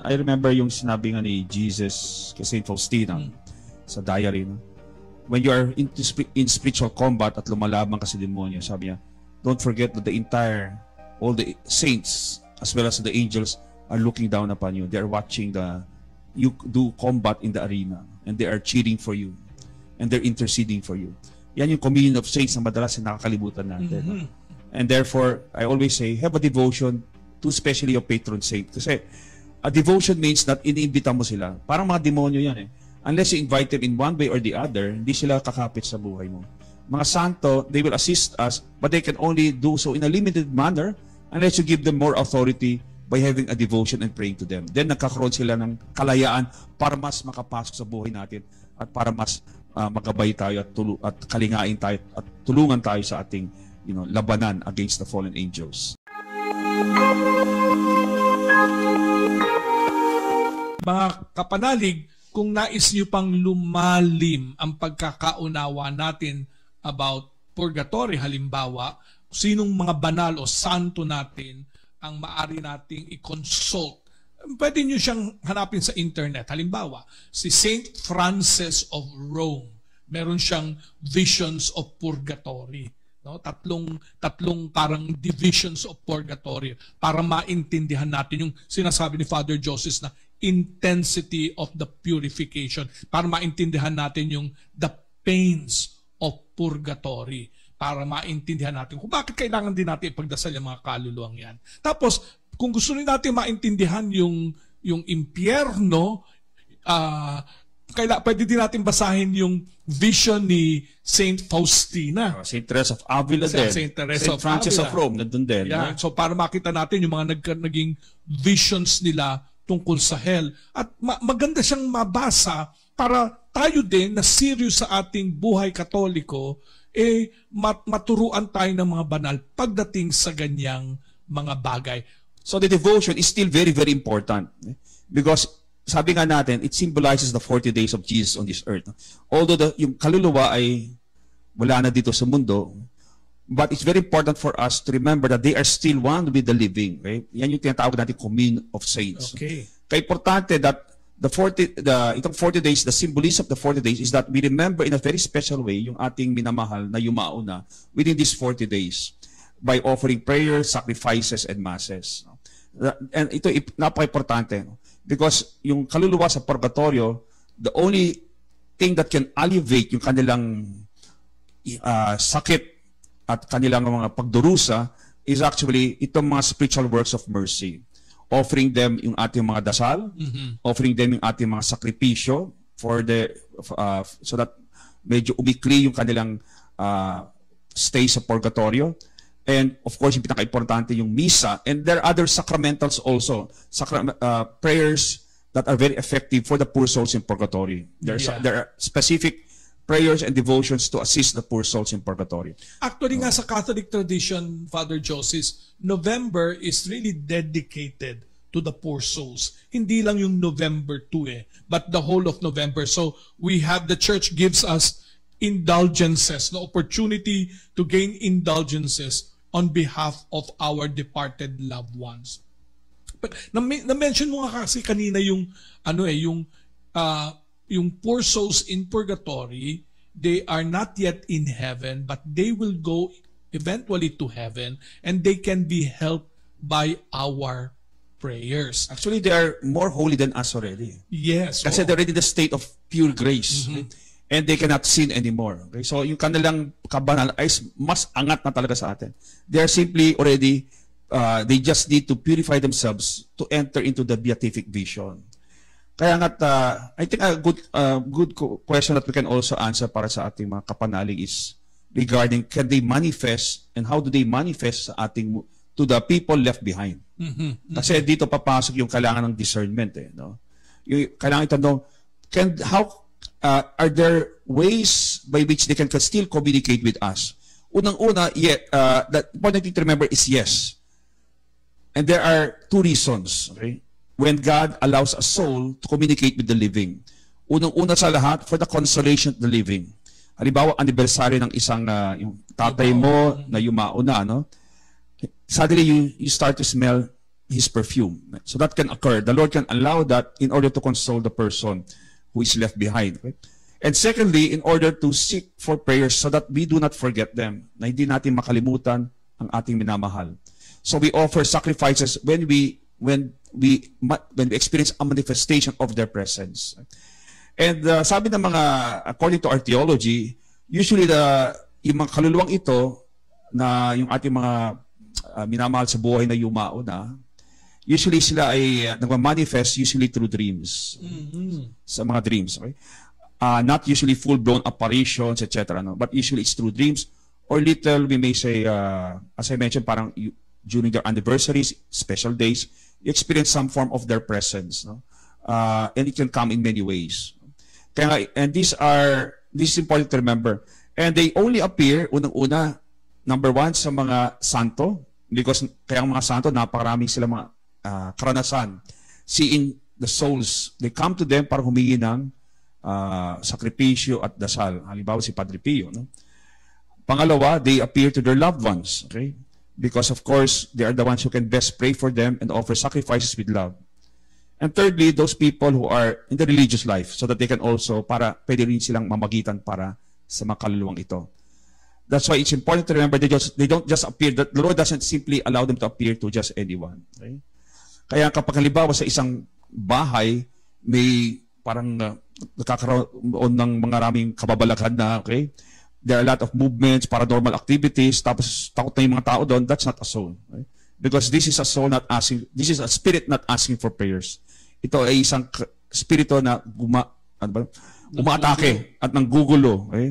I remember yung sinabi nga ni Jesus kay Saint Faustina sa diary, no? When you are in spiritual combat at lumalaban ka sa demonyo, sabi niya, don't forget that all the saints as well as the angels are looking down upon you. They are watching you do combat in the arena, and they are cheering for you, and they're interceding for you. Yan yung communion of saints na madalas na nakakalimutan natin. And therefore, I always say, have a devotion to especially your patron saint. Kasi a devotion means that iniimbita mo sila. Parang mga demonyo yan eh. Unless you invite them in one way or the other, hindi sila kakapit sa buhay mo. Mga santo, they will assist us, but they can only do so in a limited manner unless you give them more authority by having a devotion and praying to them. Then nagkakaroon sila ng kalayaan para mas makapasok sa buhay natin at para mas magabay tayo at kalingain tayo at tulungan tayo sa ating labanan against the fallen angels. Mga kapanalig, kung nais nyo pang lumalim ang pagkakaunawa natin about purgatory, halimbawa, sinong mga banal o santo natin ang maaari nating i-consult, pwede nyo siyang hanapin sa internet. Halimbawa, si Saint Francis of Rome, meron siyang Visions of Purgatory. No? Tatlong parang divisions of purgatory para maintindihan natin yung sinasabi ni Father Joseph na intensity of the purification, para maintindihan natin yung the pains of purgatory, para maintindihan natin kung bakit kailangan din natin ipagdasal yung mga kaluluwang yan. Tapos, kung gusto rin natin maintindihan yung impyerno, pwede din natin basahin yung vision ni Saint Faustina. Saint Teresa of Avila din. Saint Francis of Rome, nandun din. Yeah. So para makita natin yung mga naging visions nila tungkol sa hell. At maganda siyang mabasa para tayo din na serious sa ating buhay katoliko, maturuan tayo ng mga banal pagdating sa ganyang mga bagay. So the devotion is still very, very important. Because sabi nga natin, it symbolizes the 40 days of Jesus on this earth. Although yung kaluluwa ay wala na dito sa mundo, but it's very important for us to remember that they are still one with the living. Okay? Yan yung tinatawag natin communion of saints. Okay. Kaya importante that itong 40 days, the symbolism of the 40 days is that we remember in a very special way yung ating minamahal na yumao na within these 40 days by offering prayers, sacrifices, and masses. And ito napaka-importante because yung kaluluwa sa purgatorio, the only thing that can alleviate yung kanilang sakit at kanilang mga pagdurusa is actually itong mga spiritual works of mercy. Offering them yung ating mga dasal, offering them yung ating mga sakripisyo so that medyo umikli yung kanilang stay sa purgatorio. And of course, yung pinaka-importante yung misa. And there are other sacramentals also, prayers that are very effective for the poor souls in purgatory. There are specific prayers and devotions to assist the poor souls in purgatory. Actually nga sa Catholic tradition, Father Joseph, November is really dedicated to the poor souls. Hindi lang yung November 2 but the whole of November. So the church gives us indulgences, the opportunity to gain indulgences on behalf of our departed loved ones. But na-mention mo nga kasi kanina yung yung poor souls in purgatory, they are not yet in heaven, but they will go eventually to heaven, and they can be helped by our prayers. Actually, they are more holy than us already. Yes. Kasi they're already in the state of pure grace. And they cannot sin anymore. Okay? So, yung kanilang kabanal ay mas angat na talaga sa atin. They are simply already, they just need to purify themselves to enter into the beatific vision. Kaya nga, I think a good question that we can also answer para sa ating mga kapanalig is regarding can they manifest and how do they manifest sa ating to the people left behind. Kasi dito papasok yung kailangan ng discernment. No? Yung kailangan itanong, are there ways by which they can still communicate with us? Unang-una, the important thing to remember is yes. And there are two reasons. Okay? When God allows a soul to communicate with the living. Unang-una sa lahat, for the consolation of the living. Halimbawa, anniversary ng isang yung tatay mo na yumao na, no? Suddenly, you start to smell his perfume. So that can occur. The Lord can allow that in order to console the person who is left behind. Okay? And secondly, in order to seek for prayers so that we do not forget them, na hindi natin makalimutan ang ating minamahal. So we offer sacrifices when we experience a manifestation of their presence. And sabi ng mga, according to our theology, usually yung mga kaluluwang ito na yung ating mga minamahal sa buhay na yumao na, usually sila ay nagmamanifest usually through dreams. Sa mga dreams. Okay? Not usually full-blown apparitions, etc. No? But usually it's through dreams or little, we may say, as I mentioned, parang during their anniversaries, special days, you experience some form of their presence. No? And it can come in many ways. Kaya, and this is important to remember. And they only appear, unang-una, number one, sa mga santo, because kaya mga santo, napakaraming sila mga karanasan. Seeing the souls, they come to them para humingi ng sakripisyo at dasal. Halimbawa si Padre Pio. No? Pangalawa, they appear to their loved ones. Okay? Because of course, they are the ones who can best pray for them and offer sacrifices with love. And thirdly, those people who are in the religious life so that they can also, pwede rin silang mamagitan para sa mga kaluluwang ito. That's why it's important to remember they don't just appear, that the Lord doesn't simply allow them to appear to just anyone. Okay? Kaya kapag halimbawa sa isang bahay, may parang nagkakaroon ng mga raming kababalaghan na, okay? There are a lot of movements, paranormal activities, tapos takot na yung mga tao doon, that's not a soul. Okay? Because this is a soul not asking, this is a spirit not asking for prayers. Ito ay isang spirito na umaatake at nanggugulo. Okay?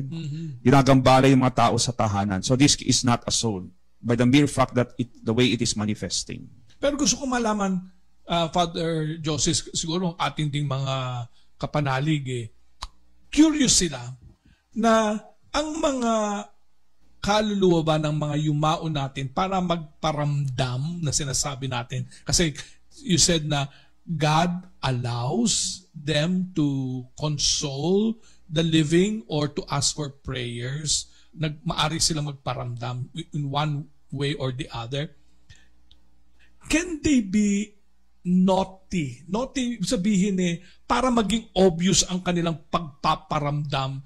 Ginagambala yung mga tao sa tahanan. So this is not a soul by the mere fact that the way it is manifesting. Pero gusto ko malaman, Father Joseph, siguro ating ding mga kapanalig, curious sila na ang mga kaluluwa ba ng mga yumao natin para magparamdam na sinasabi natin. Kasi you said na God allows them to console the living or to ask for prayers. Maari silang magparamdam in one way or the other. Can they be naughty? Naughty, sabihin para maging obvious ang kanilang pagpaparamdam,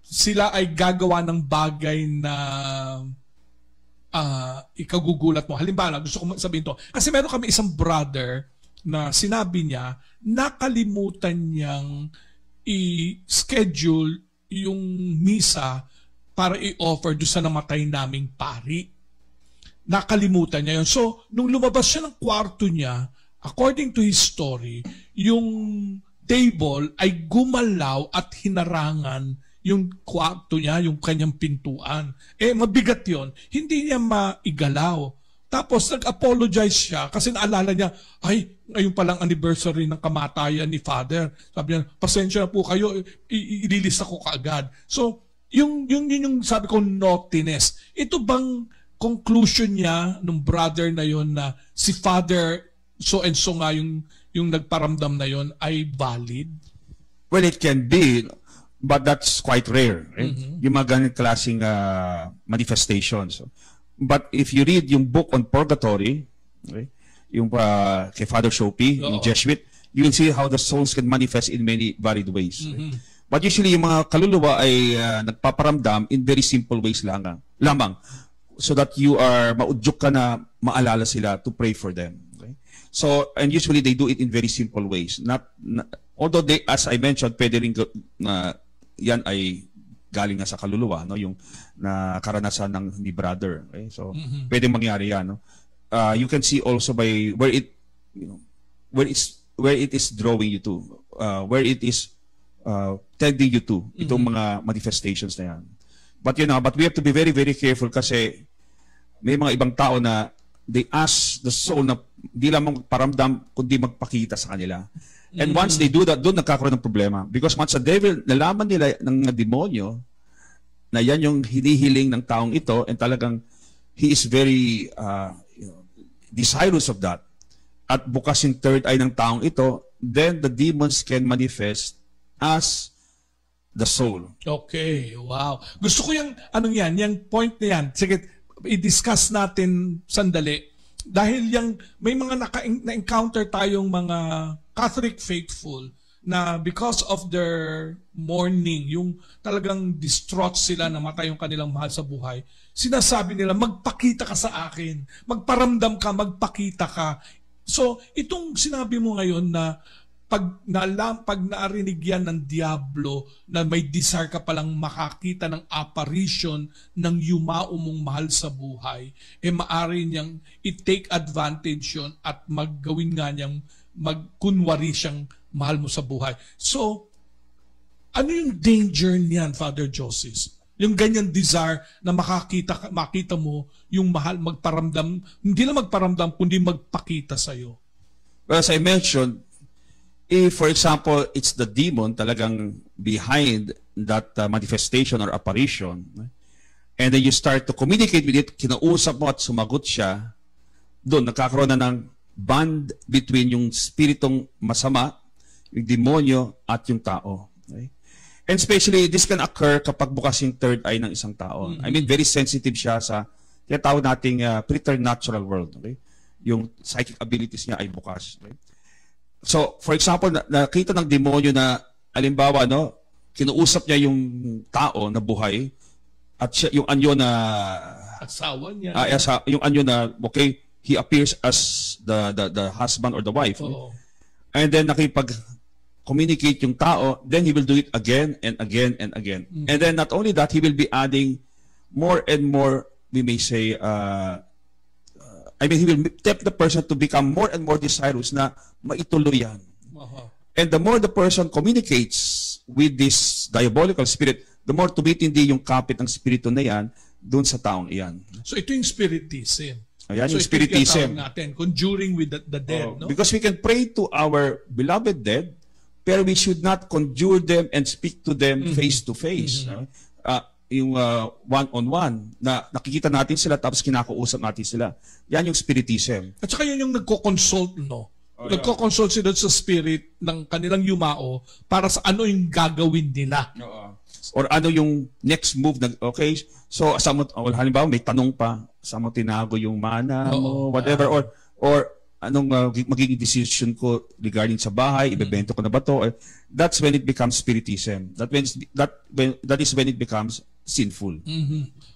sila ay gagawa ng bagay na ikagugulat mo. Halimbawa, gusto ko sabihin to. Kasi meron kami isang brother na sinabi niya, nakalimutan niyang i-schedule yung misa para i-offer doon sa namatay naming pari. Nakalimutan niya yun. So, nung lumabas siya ng kwarto niya, according to his story, yung table ay gumalaw at hinarangan yung kwarto niya, yung kanyang pintuan. Mabigat yon. Hindi niya maigalaw. Tapos nag-apologize siya kasi naalala niya, ay, ngayon palang anniversary ng kamatayan ni Father. Sabi niya, pasensya na po kayo, ililista ko kaagad. So, yung sabi ko, naughtiness. Ito bang conclusion niya nung brother na yon na si Father so and so nga yung nagparamdam na yon ay valid? Well, it can be, but that's quite rare. Right? Yung mga ganang klaseng manifestations. But if you read yung book on purgatory, okay, yung kay Father Shopi, yung Jesuit, you will see how the souls can manifest in many varied ways. Right? But usually yung mga kaluluwa ay nagpaparamdam in very simple ways lamang. So that you are maudyok ka na maalala sila to pray for them. Okay? So, and usually they do it in very simple ways. Although they, as I mentioned, pwede rin yan ay galing nga sa kaluluwa, no? Yung na karanasan ng ni brother. Okay? So, pwedeng mangyari yan. No? You can see also by where it is drawing you to, where it is tending you to, itong mga manifestations na yan. But but we have to be very, very careful kasi may mga ibang tao na they ask the soul na di lamang paramdam kundi magpakita sa kanila. And once they do that, doon nagkakaroon ng problema. Because once the devil, nalaman nila ng demonyo na yan yung hinihiling ng taong ito and talagang he is very desirous of that. At bukas yung third eye ng taong ito, then the demons can manifest as the soul. Okay, wow. Gusto ko yung point na yan. Sige, i-discuss natin sandali. Dahil may mga na-encounter tayong mga Catholic faithful na because of their mourning, yung talagang distraught sila na matay yung kanilang mahal sa buhay, sinasabi nila, magpakita ka sa akin, magparamdam ka, magpakita ka. So, itong sinabi mo ngayon na pag narinig yan ng Diablo na may desire ka palang makakita ng apparition ng yumao mong mahal sa buhay, maaari niyang i-take advantage yun at maggawin nga niyang magkunwari siyang mahal mo sa buhay. So, ano yung danger niyan, Father Joseph? Yung ganyan desire na makita mo yung mahal, magparamdam, hindi lang magparamdam, kundi magpakita sa'yo. Well, as I mentioned, if, for example, it's the demon talagang behind that manifestation or apparition, and then you start to communicate with it, kinausap mo at sumagot siya, doon nagkakaroon na ng bond between yung spiritong masama, yung demonyo, at yung tao. Okay? And especially, this can occur kapag bukas yung third eye ng isang tao. I mean, very sensitive siya sa tinatawag nating preternatural world. Okay? Yung psychic abilities niya ay bukas. Okay? So, for example, nakita ng demonyo na, alimbawa, kinuusap niya yung tao na buhay, at siya, yung anyo na asawa niya. Yung anyo na, okay, he appears as the husband or the wife. Oo. And then nakipag-communicate yung tao, then he will do it again and again and again. And then not only that, he will be adding more and more, we may say, he will tempt the person to become more and more desirous na maituloy yan. And the more the person communicates with this diabolical spirit, the more tumitindi yung kapit ng spirito na yan doon sa taong iyan. So ito yung spiritism. Ayan, so yung spiritism. Natin, conjuring with the dead. No? Because we can pray to our beloved dead, pero we should not conjure them and speak to them face to face. Yung one-on-one, na nakikita natin sila tapos kinakausap natin sila. Yan yung spiritism. At saka yun yung nagko-consult, no? Nagko-consult sila sa spirit ng kanilang yumao para sa ano yung gagawin nila. Or ano yung next move na, okay, so halimbawa may tanong pa, saan mo tinago yung mana mo, whatever, or anong magiging decision ko regarding sa bahay, ibebento ko na ba to? That's when it becomes spiritism. That is when it becomes sinful.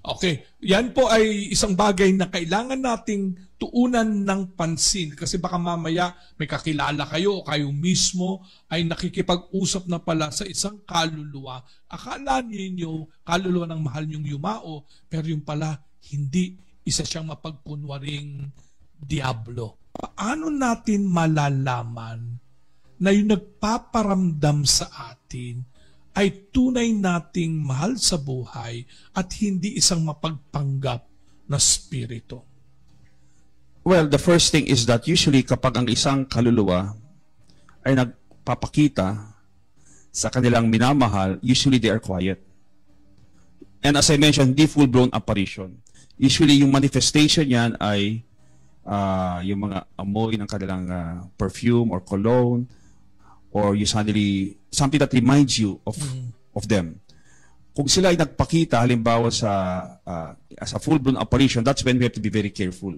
Okay. Yan po ay isang bagay na kailangan nating tuunan ng pansin kasi baka mamaya may kakilala kayo o kayo mismo ay nakikipag-usap na pala sa isang kaluluwa. Akala ninyo kaluluwa ng mahal niyong yumao, pero yung pala hindi, isa siyang mapagkunwaring diablo. Paano natin malalaman na yung nagpaparamdam sa atin ay tunay nating mahal sa buhay at hindi isang mapagpanggap na spirito? Well, the first thing is that usually kapag ang isang kaluluwa ay nagpapakita sa kanilang minamahal, usually they are quiet. And as I mentioned, hindi full-blown apparition. Usually yung manifestation yan ay yung mga amoy ng kanilang perfume or cologne, or you suddenly, something that reminds you of them. Kung sila ay nagpakita, halimbawa as a full-blown apparition, that's when we have to be very careful.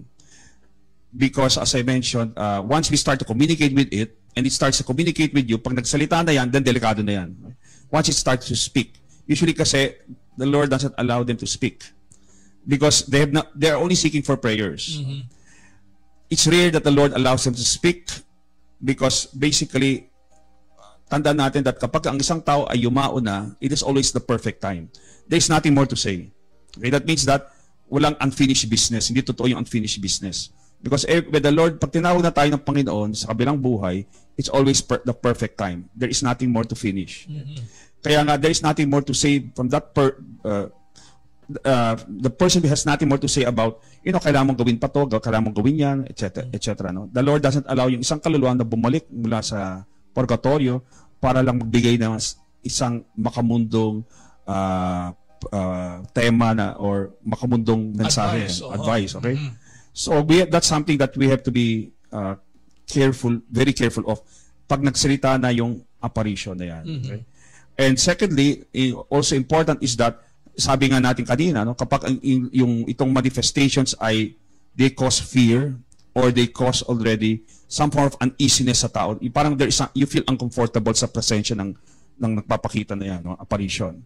Because as I mentioned, once we start to communicate with it, and it starts to communicate with you, pag nagsalita na yan, then delikado na yan. Once it starts to speak, usually kasi the Lord doesn't allow them to speak. Because they are only seeking for prayers. It's rare that the Lord allows them to speak because basically, tandaan natin that kapag ang isang tao ay yumao na, it is always the perfect time. There's nothing more to say. Okay? That means that walang unfinished business. Hindi totoo yung unfinished business. Because with the Lord, pag tinawag na tayo ng Panginoon sa kabilang buhay, it's always the perfect time. There is nothing more to finish. Kaya nga, there is nothing more to say from that the person has nothing more to say about, kailangan mong gawin pa to, kailangan mong gawin yan, etc. etc. No? The Lord doesn't allow yung isang kaluluwa na bumalik mula sa purgatorio para lang magbigay ng isang makamundong tema na or makamundong mensahe, advice, okay? So that's something that we have to be careful, very careful of pag nagsalita na yung apparition na yan. Okay? And secondly, also important is that sabi nga natin kanina, no, kapag itong manifestations ay they cause fear, or they cause already some form of uneasiness sa tao. Parang you feel uncomfortable sa presensya ng nagpapakita na yan, no? Apparition.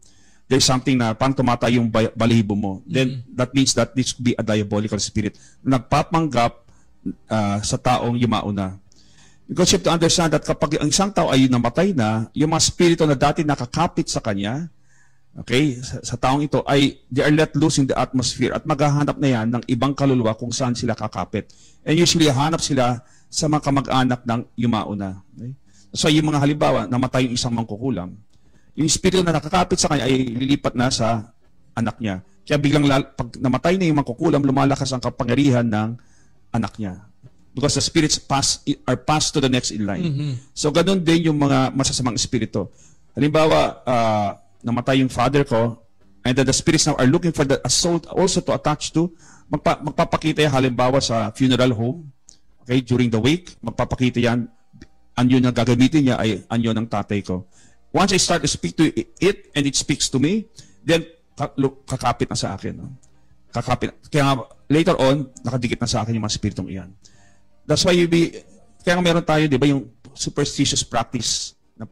There's something na parang tumatay yung balahibo mo. Then that means that this could be a diabolical spirit na nagpapanggap sa taong yumauna. Because you have to understand that kapag ang isang tao ay namatay na, yung mga spirito na dati nakakapit sa kanya, okay, sa taong ito, ay they are let loose in the atmosphere at maghahanap na yan ng ibang kaluluwa kung saan sila kakapit. And usually, hanap sila sa mga kamag-anak ng yumauna. Okay? So, yung mga halimbawa, namatay yung isang mangkukulam, yung spirito na nakakapit sa kanya ay lilipat na sa anak niya. Kaya biglang, pag namatay na yung mangkukulam, lumalakas ang kapangyarihan ng anak niya. Because the spirits are passed to the next in line. So, ganun din yung mga masasamang espiritu. Halimbawa, namatay yung father ko, and the spirits now are looking for the soul also to attach to. Magpapakita yan halimbawa sa funeral home. Okay, during the wake, magpapakita yan. Anyo na gagamitin niya ay anyo ng tatay ko. Once I start to speak to it and it speaks to me, then kakapit na sa akin. No? Kakapit. Kaya later on, nakadikit na sa akin yung mga spiritong iyan. That's why kaya meron tayo, di ba, yung superstitious practice na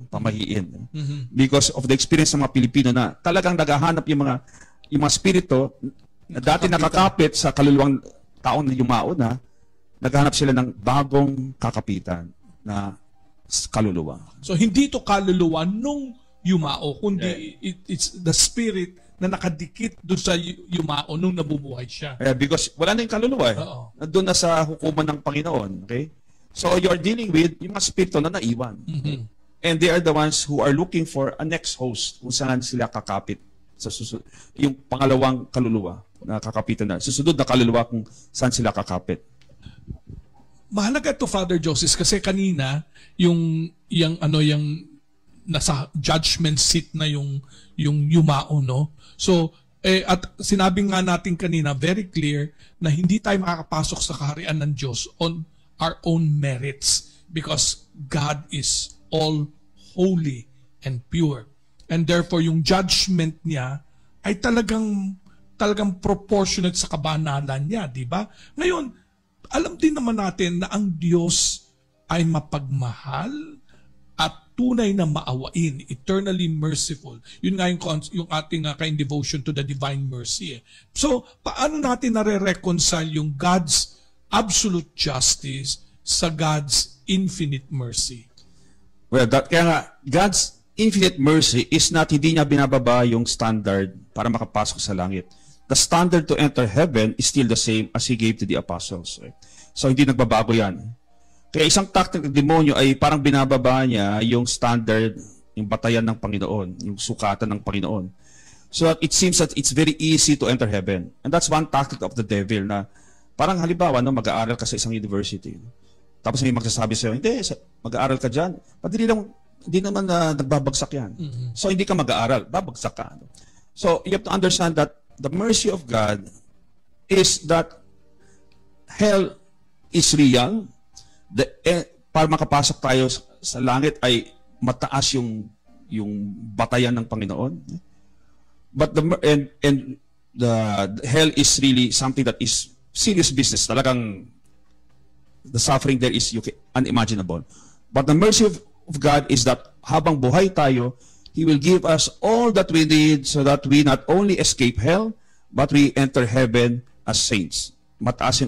pamahiin. Because of the experience ng mga Pilipino na talagang naghahanap yung mga spirito na dati nakakapit sa kaluluwang taong na yumao na, naghahanap sila ng bagong kakapitan na kaluluwa. So, hindi ito kaluluwa nung yumao, kundi it's the spirit na nakadikit doon sa yumao nung nabubuhay siya. Because wala na yung kaluluwa. Nandun na sa hukuman ng Panginoon. Okay? So, you're dealing with yung mga spirito na naiwan. And they are the ones who are looking for a next host kung saan sila kakapit. Sa yung pangalawang kaluluwa na kakapitan na. Susunod na kaluluwa kung saan sila kakapit. Mahalaga ito, Father Joseph, kasi kanina, yung nasa judgment seat na yung yumao, no? So, at sinabi nga natin kanina, very clear, na hindi tayo makakapasok sa kaharian ng Diyos on our own merits because God is all holy and pure. And therefore, yung judgment niya ay talagang proportionate sa kabanalan niya, di ba? Ngayon, alam din naman natin na ang Diyos ay mapagmahal at tunay na maawain, eternally merciful. Yun nga yung ating kind devotion to the divine mercy. So, paano natin nare-reconcile yung God's absolute justice sa God's infinite mercy? Well, kaya nga, God's infinite mercy is not, hindi niya binababa yung standard para makapasok sa langit. The standard to enter heaven is still the same as He gave to the apostles. Right? So, hindi nagbabago yan. Kaya isang tactic ng demonyo ay parang binababa niya yung standard, yung batayan ng Panginoon, yung sukatan ng Panginoon. So that it seems that it's very easy to enter heaven. And that's one tactic of the devil na parang halimbawa, no, mag-aaral ka sa isang university. Tapos may magsasabi sa'yo, hindi, mag-aaral ka dyan. Padali lang, hindi naman nagbabagsak yan. So hindi ka mag-aaral, babagsak ka. So you have to understand that the mercy of God is that hell is real. Para makapasok tayo sa langit ay mataas yung batayan ng Panginoon. But the hell is really something that is serious business. Talagang the suffering there is unimaginable. But the mercy of God is that habang buhay tayo, He will give us all that we need so that we not only escape hell, but we enter heaven as saints. Mataas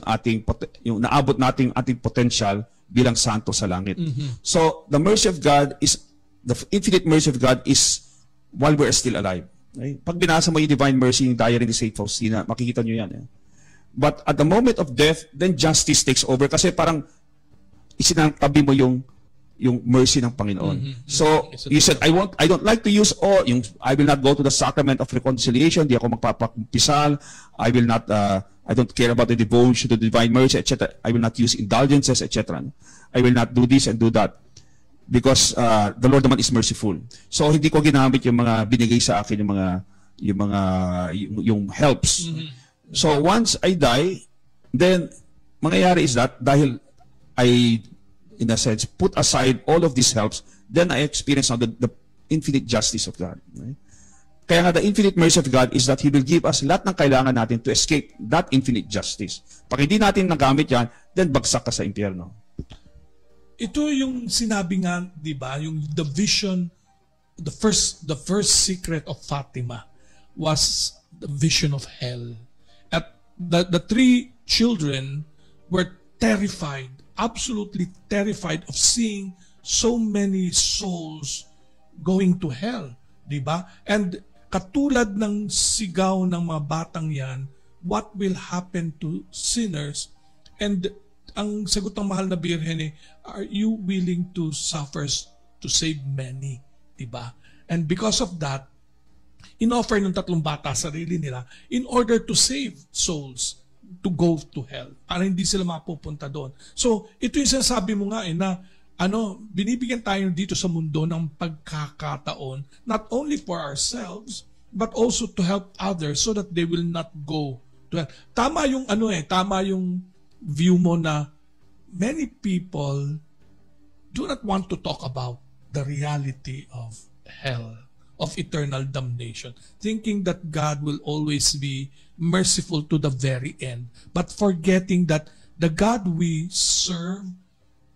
yung naabot nating ating potential bilang santo sa langit. So, the mercy of God is, the infinite mercy of God is while we're still alive. Okay? Pag binasa mo yung divine mercy, yung diary ni St. Faustina, makikita nyo yan. But at the moment of death, then justice takes over kasi parang isinantabi mo yung mercy ng Panginoon. So, you said, I don't like to use I will not go to the sacrament of reconciliation, di ako magpapakumpisal, I don't care about the devotion to the divine mercy, etc. I will not use indulgences, etc. I will not do this and do that. Because the Lord naman is merciful. So, hindi ko ginamit yung mga binigay sa akin, yung helps. So, once I die, then, mangyayari is that, dahil in a sense, put aside all of these helps, then I experience now the infinite justice of God. Right? Kaya nga the infinite mercy of God is that He will give us lahat ng kailangan natin to escape that infinite justice. Pag hindi natin nagamit yan, then bagsak ka sa impyerno. Ito yung sinabi nga, di ba, yung the vision, the first secret of Fatima was the vision of hell. At the three children were terrified, absolutely terrified of seeing so many souls going to hell, di ba? And katulad ng sigaw ng mga batang yan, what will happen to sinners? And ang sagot ng mahal na Birhen are you willing to suffer to save many? Diba? And because of that, in-offer ng tatlong bata sarili nila in order to save souls to go to hell. Para hindi sila mapupunta doon. So, ito yung sinasabi mo nga na binibigyan tayo dito sa mundo ng pagkakataon, not only for ourselves, but also to help others so that they will not go to hell. Tama yung tama yung view mo na many people do not want to talk about the reality of hell, of eternal damnation, thinking that God will always be merciful to the very end, but forgetting that the God we serve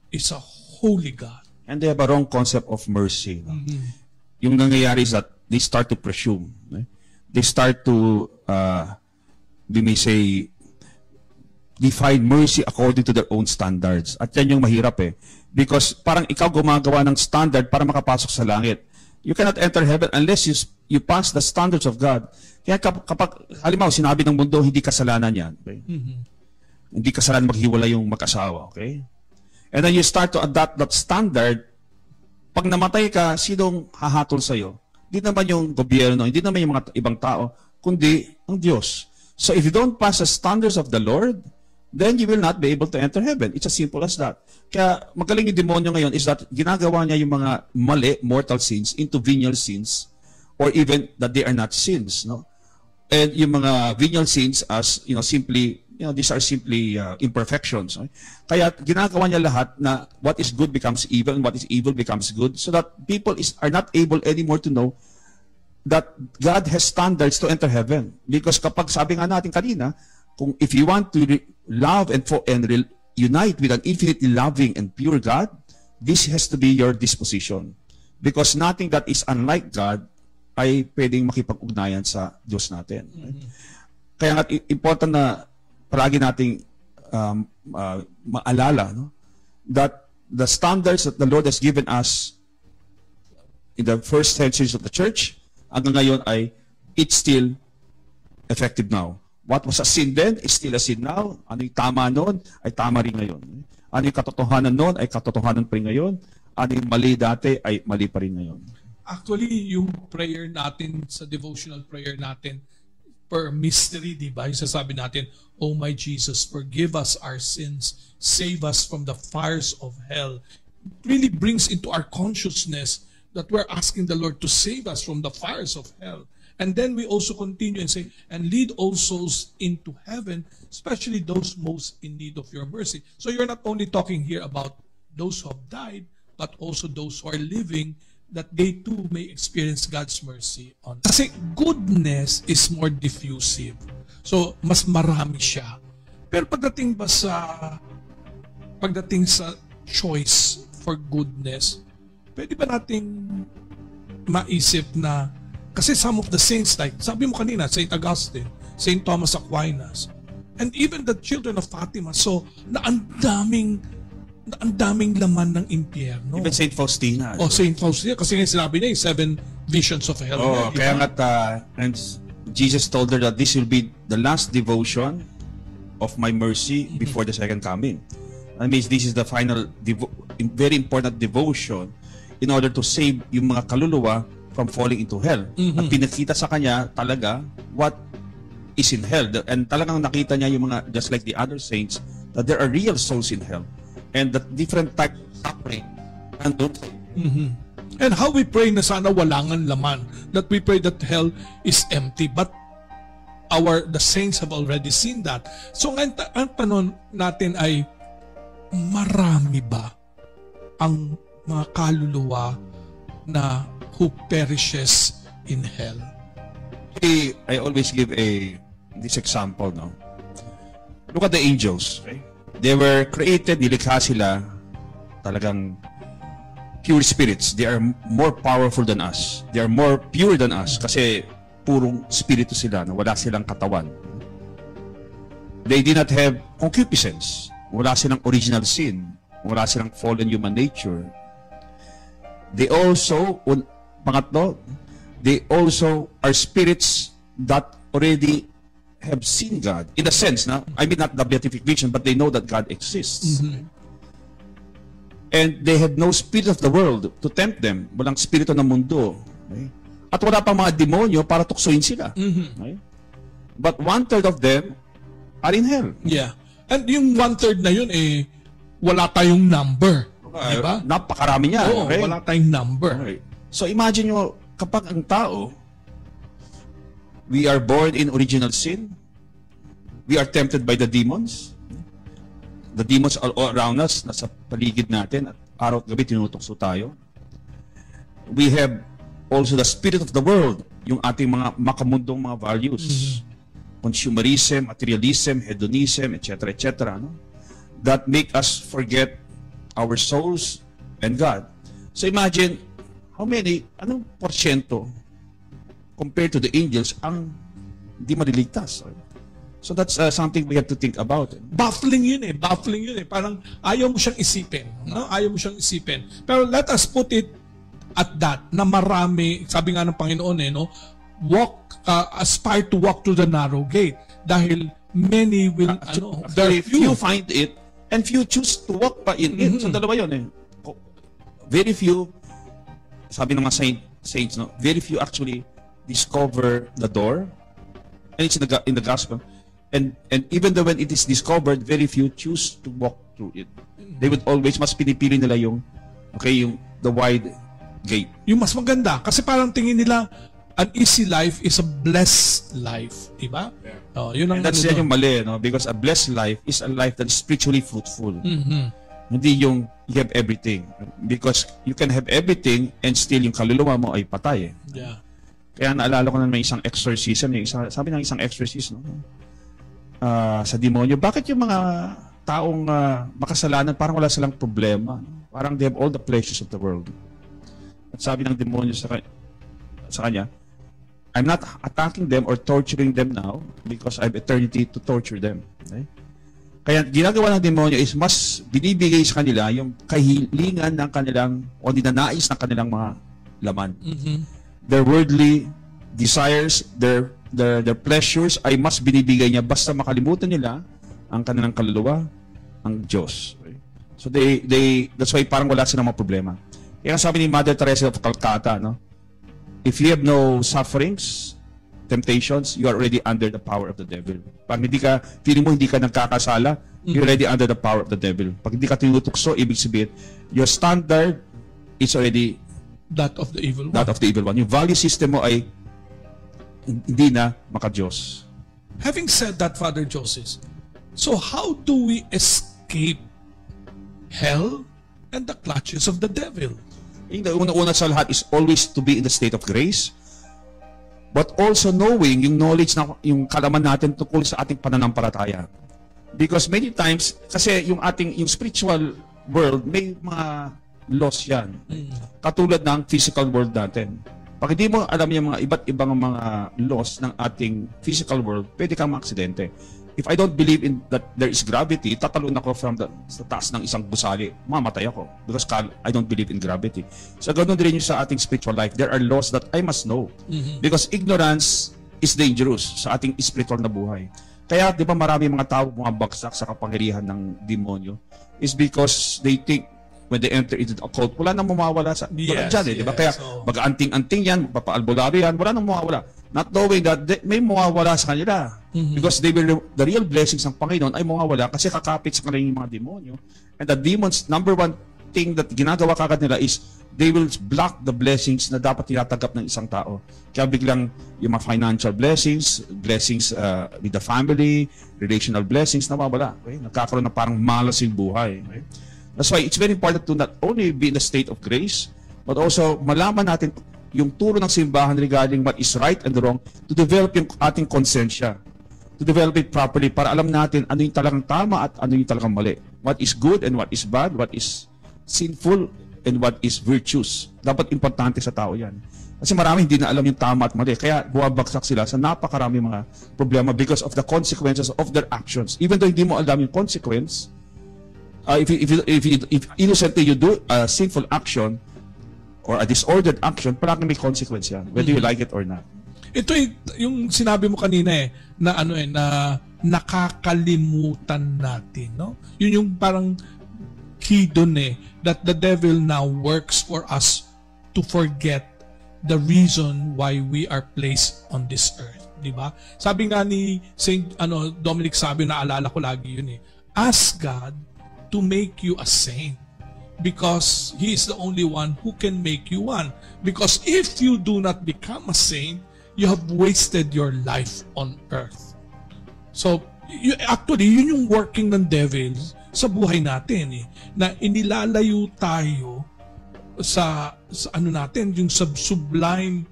is a holy God. And they have a wrong concept of mercy. No? Mm-hmm. Yung nangyayari is that they start to presume. They start to, we may say, define mercy according to their own standards. At yan yung mahirap Because parang ikaw gumagawa ng standard para makapasok sa langit. You cannot enter heaven unless you pass the standards of God. Kaya kapag, halimbawa, sinabi ng mundo, hindi kasalanan yan. Okay? Mm-hmm. Hindi kasalanan maghiwala yung mag-asawa. Okay? And then you start to adopt that standard. Pag namatay ka, sinong hahatol sa'yo? Hindi naman yung gobyerno, hindi naman yung mga ibang tao, kundi ang Diyos. So if you don't pass the standards of the Lord, then you will not be able to enter heaven. It's as simple as that. Kaya magaling yung demonyo ngayon is that ginagawa niya yung mga mali, mortal sins, into venial sins, or even that they are not sins. No? And yung mga venial sins as, simply, these are simply imperfections. Okay? Kaya ginagawa niya lahat na what is good becomes evil and what is evil becomes good so that people are not able anymore to know that God has standards to enter heaven. Because kapag sabi nga natin kanina, if you want to love and unite with an infinitely loving and pure God, this has to be your disposition. Because nothing that is unlike God ay pwedeng makipag-ugnayan sa Diyos natin. Mm-hmm. Kaya nga important na palagi nating maalala that the standards that the Lord has given us in the first centuries of the church, hanggang ngayon ay it's still effective now. What was a sin then is still a sin now. Ano yung tama noon ay tama rin ngayon. Ano yung katotohanan noon ay katotohanan pa rin ngayon. Ano yung mali dati ay mali pa rin ngayon. Actually, yung prayer natin sa devotional prayer natin per mystery, di ba? Yung sasabi natin, "Oh my Jesus, forgive us our sins, save us from the fires of hell." It really brings into our consciousness that we're asking the Lord to save us from the fires of hell. And then we also continue and say, and lead all souls into heaven, especially those most in need of your mercy. So you're not only talking here about those who have died, but also those who are living, that they too may experience God's mercy on. Kasi goodness is more diffusive. So mas marami siya. Pero pagdating sa choice for goodness, pwede ba nating maisip na kasi some of the saints, like sabi mo kanina, St. Augustine, St. Thomas Aquinas, and even the children of Fatima, so na ang daming laman ng impyerno. Even St. Faustina. St. Faustina, kasi nga sinabi niya, 7 visions of hell. Kaya nga, and Jesus told her that this will be the last devotion of my mercy before the second coming. That means this is the final, very important devotion in order to save yung mga kaluluwa from falling into hell. At pinakita sa kanya talaga what is in hell. And talagang nakita niya yung mga, just like the other saints, that there are real souls in hell. And that different type of suffering. And how we pray na sana walangan laman. That we pray that hell is empty. But the saints have already seen that. So ang tanong natin ay, marami ba ang mga kaluluwa na who perishes in hell? I always give this example, no? Look at the angels, okay? They were created, nilikha sila, talagang pure spirits. They are more powerful than us. They are more pure than us kasi purong spirito sila, na wala silang katawan. They did not have concupiscence. Wala silang original sin. Wala silang fallen human nature. They also, pangatlo, they also are spirits that already have seen God. In a sense, na, I mean not the beatification, but they know that God exists. And they have no spirit of the world to tempt them. Walang spirito ng mundo. Okay? At wala pang mga demonyo para tuksoin sila. Okay? But 1/3 of them are in hell. Yeah. And yung 1/3 na yun, wala tayong number. Diba? Napakarami niya. Oo, okay? wala tayong number. Okay. So imagine nyo, kapag ang tao, we are born in original sin, we are tempted by the demons. The demons are all around us, nasa paligid natin, at araw at gabi tinutokso tayo. We have also the spirit of the world, yung ating mga makamundong mga values. Consumerism, materialism, hedonism, etc., etc., no? That make us forget our souls and God. So imagine, anong porsyento compared to the angels ang di maliligtas? So that's something we have to think about. Baffling yun eh. Parang ayaw mo siyang isipin. No? Ayaw mo siyang isipin. Pero let us put it at that, na marami, sabi nga ng Panginoon no? Aspire to walk through the narrow gate. Dahil many will, very few find it, and few choose to walk pa in it. So dalawa yun eh. Very few, sabi ng mga saints, no? Very few actually discover the door, and it's in the gospel. And even though when it is discovered, very few choose to walk through it. They would always, mas pinipili nila yung the wide gate. Yung mas maganda. Kasi parang tingin nila, an easy life is a blessed life. Diba? Yeah. Yun ang that's yung mali, no? Because a blessed life is a life that is spiritually fruitful. Hindi yung you have everything. Because you can have everything and still yung kaluluwa mo ay patay. Yeah. Kaya naalala ko na may isang exorcism. Sabi ng isang exorcist, no? Sa demonyo, bakit yung mga taong makasalanan parang wala silang problema? Parang they have all the pleasures of the world. At sabi ng demonyo sa kanya, I'm not attacking them or torturing them now because I have eternity to torture them. Okay? Kaya ginagawa ng demonyo is mas binibigay sa kanila yung kahilingan ng kanilang o ninanais ng kanilang mga laman. Their worldly desires, their pleasures ay mas binibigay niya basta makalimutan nila ang kanilang kaluluwa, ang Diyos. Okay? So that's why parang wala silang mga problema. Kaya sabi ni Mother Teresa of Calcutta, no? If you have no sufferings, temptations, you are already under the power of the devil. Pag feeling mo hindi ka nagkakasala, you're already under the power of the devil. Pag hindi ka tinutukso, ibig sabihin, your standard is already that of the evil one. That of the evil one. Yung value system mo ay hindi na maka-Diyos. Having said that, Father Joseph, so how do we escape hell and the clutches of the devil? Yung una-una sa lahat is always to be in the state of grace, but also knowing yung knowledge na yung kalaman natin tungkol sa ating pananampalataya. Because many times, kasi yung spiritual world, may mga laws yan. Katulad ng physical world natin. Pag hindi mo alam yung mga iba't ibang mga laws ng ating physical world, pwede kang maaksidente. If I don't believe in that there is gravity, tatalon ako sa taas ng isang gusali, mamatay ako. Because I don't believe in gravity. So ganoon din yung sa ating spiritual life. There are laws that I must know. Because ignorance is dangerous sa ating spiritual na buhay. Kaya di ba marami mga tao bumabagsak sa kapangyarihan ng demonyo is because they think when they enter into the occult, wala nang mawawala sa dyan di ba? Kaya mag-anting-anting yan, papaalbularyo yan, wala nang mawawala. Not knowing that may mawawala sa kanila. Because the real blessings ng Panginoon ay mawawala kasi kakapit sa kanilang mga demonyo. And the demons, number one thing that ginagawa kagad nila is they will block the blessings na dapat tinatanggap ng isang tao. Kaya biglang yung mga financial blessings with the family, relational blessings, nawawala. Okay? Nagkakaroon ng parang malas yung buhay. Okay? That's why it's very important to not only be in a state of grace, but also malaman natin yung turo ng simbahan regarding what is right and wrong, to develop yung ating konsensya, to develop it properly para alam natin ano yung talagang tama at ano yung talagang mali. What is good and what is bad, what is sinful and what is virtuous. Dapat importante sa tao yan. Kasi marami hindi na alam yung tama at mali. Kaya buwabagsak sila sa napakarami mga problema because of the consequences of their actions. Even though hindi mo alam yung consequence, if innocently you do a sinful action or a disordered action, parang may consequence yan, whether you like it or not. Ito yung sinabi mo kanina na na nakakalimutan natin, no? Yun yung parang key doon that the devil now works for us to forget the reason why we are placed on this earth, di ba? Sabi nga ni Saint Dominic Savio, naalala ko lagi yun ask God to make you a saint because He is the only one who can make you one. Because if you do not become a saint, you have wasted your life on earth. So, actually, yun yung working ng devil sa buhay natin na inilalayo tayo sa ano natin, yung sublime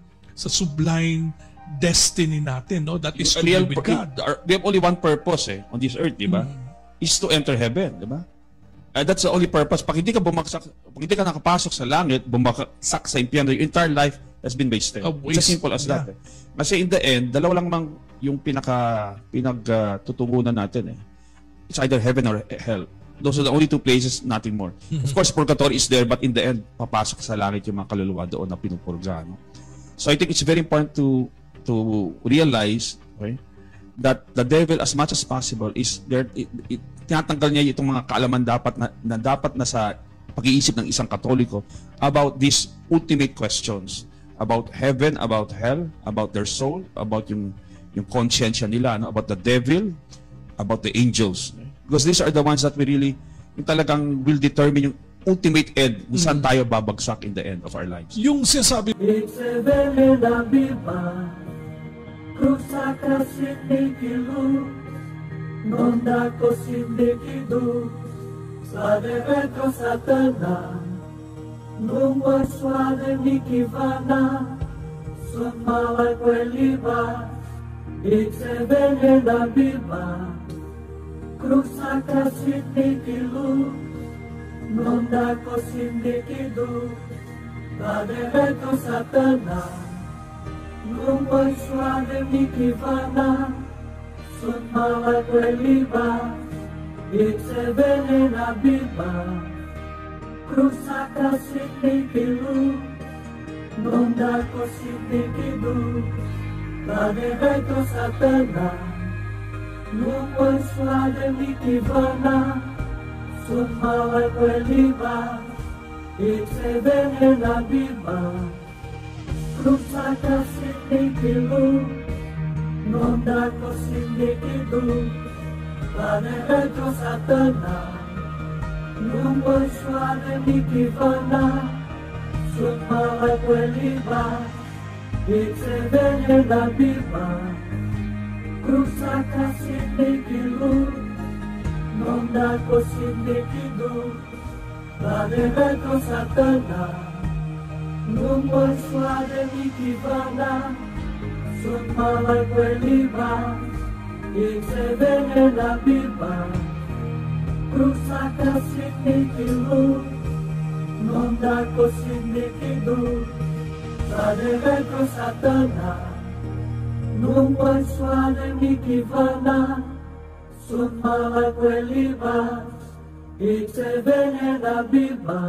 destiny natin, no? That is to be with God. We have only one purpose on this earth, di ba? Is to enter heaven, di ba? That's the only purpose. Pag hindi ka nakapasok sa langit, bumagsak sa impyerno, your entire life has been wasted. It's as simple as that. Kasi in the end, dalawa lang mang yung pinagtutungunan natin It's either heaven or hell. Those are the only two places, nothing more. Of course, purgatory is there, but in the end, papasok sa langit yung mga kaluluwa doon na pinupurga. No? So I think it's very important to realize that the devil, as much as possible, is there. Tinatanggal niya itong mga kaalaman dapat na sa pag-iisip ng isang Katoliko about these ultimate questions about heaven, about hell, about their soul, about yung conscience nila, about the devil, about the angels. Because these are the ones that we really, yung talagang will determine yung ultimate end, kung saan tayo babagsak in the end of our lives. Yung sinasabi, Cruzaka sindikilu, nonda ko sindikidu, badereto satana, lumboy suave mikivana, sunmala kweliba, itsebene na biba. Cruzaka sindikilu, nonda ko sindikidu, badereto satana, lumboy suave mikivana, sunmala kweliba, itsebene na biba. Cruzaka sindikilu, nonda ko sindikidu, badereto satana, lumboy suave mikivana, sunmala kweliba, itsebene na biba. Cruzaka sindikilu, nonda ko sindikidu, badereto satana, lumboy suave mikivana, sunmala kweliba, itsebene na biba. Cruzaka sindikilu, nonda ko sindikidu, badereto satana, lumboy suave mikivana, sunmala kweliba, itsebene na biba.